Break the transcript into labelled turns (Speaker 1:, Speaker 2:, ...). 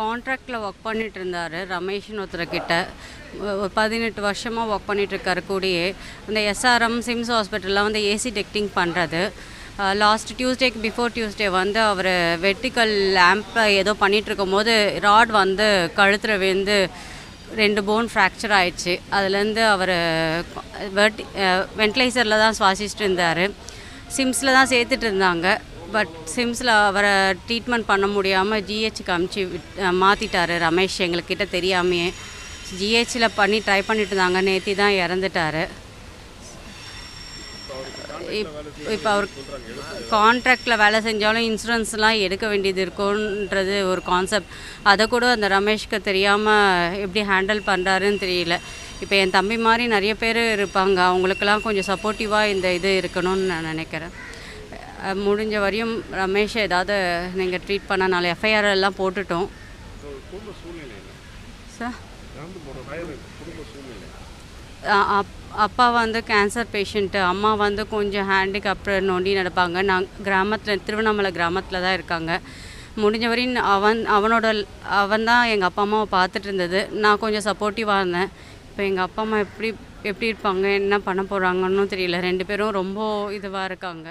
Speaker 1: கான்ட்ராக்டில் work பண்ணிட்டு இருந்தார் ரமேஷ்னு ஒருத்தர்கிட்ட. ஒரு 18 வருஷமாக ஒர்க் பண்ணிகிட்ருக்காரு கூடயே. இந்த எஸ்ஆர்எம் சிம்ஸ் ஹாஸ்பிட்டலில் வந்து ஏசி டெக்டிங் பண்ணுறது. லாஸ்ட் டியூஸ்டேக்கு பிஃபோர் டியூஸ்டே வந்து அவர் வெர்டிக்கல் லேம்பை ஏதோ பண்ணிகிட்ருக்கும் போது ராட் வந்து கழுத்தில் விழுந்து 2 போன் ஃப்ராக்சர் ஆயிடுச்சு. அதுலேருந்து அவர் வென்டிலேட்டரில் தான் சுவாசிச்சுட்டு இருந்தார். சிம்ஸில் தான் சேர்த்துட்டு இருந்தாங்க. பட் சிம்ஸில் அவரை ட்ரீட்மெண்ட் பண்ண முடியாமல் ஜிஹெச்சுக்கு அமுச்சு மாற்றிட்டார் ரமேஷ், எங்கள்கிட்ட தெரியாமையே. ஜிஹெச்சில் ட்ரை பண்ணிட்டு இருந்தாங்க. நேற்று தான் இறந்துட்டார். இப்போ அவர் கான்ட்ராக்டில் வேலை செஞ்சாலும் இன்சூரன்ஸ்லாம் எடுக்க வேண்டியது இருக்குன்றது ஒரு கான்செப்ட். அதை கூட அந்த ரமேஷ்க்கு தெரியாமல் எப்படி ஹேண்டில் பண்ணுறாருன்னு தெரியல. இப்போ என் தம்பி மாதிரி நிறைய பேர் இருப்பாங்க, அவங்களுக்கெல்லாம் கொஞ்சம் சப்போர்ட்டிவாக இந்த இது இருக்கணும்னு நான் நினைக்கிறேன். முடிஞ்ச வரையும் ரமேஷை ஏதாவது நீங்கள் ட்ரீட் பண்ண 4 எஃப்ஐஆர் எல்லாம் போட்டுட்டோம் சார். அப்பா வந்து கேன்சர் பேஷண்ட்டு, அம்மா வந்து கொஞ்சம் ஹேண்டிகேப்டு நோண்டி நடப்பாங்க. நான் திருவண்ணாமலை கிராமத்தில் தான் இருக்காங்க. முடிஞ்ச வரையும் அவன் தான் எங்கள் அப்பா அம்மாவை பார்த்துட்டு இருந்தது. நான் கொஞ்சம் சப்போர்ட்டிவாக இருந்தேன். இப்போ எங்கள் அப்பா அம்மா எப்படி இருப்பாங்க, என்ன பண்ண போகிறாங்கன்னு தெரியல. 2 பேரும் ரொம்ப இதுவாக இருக்காங்க.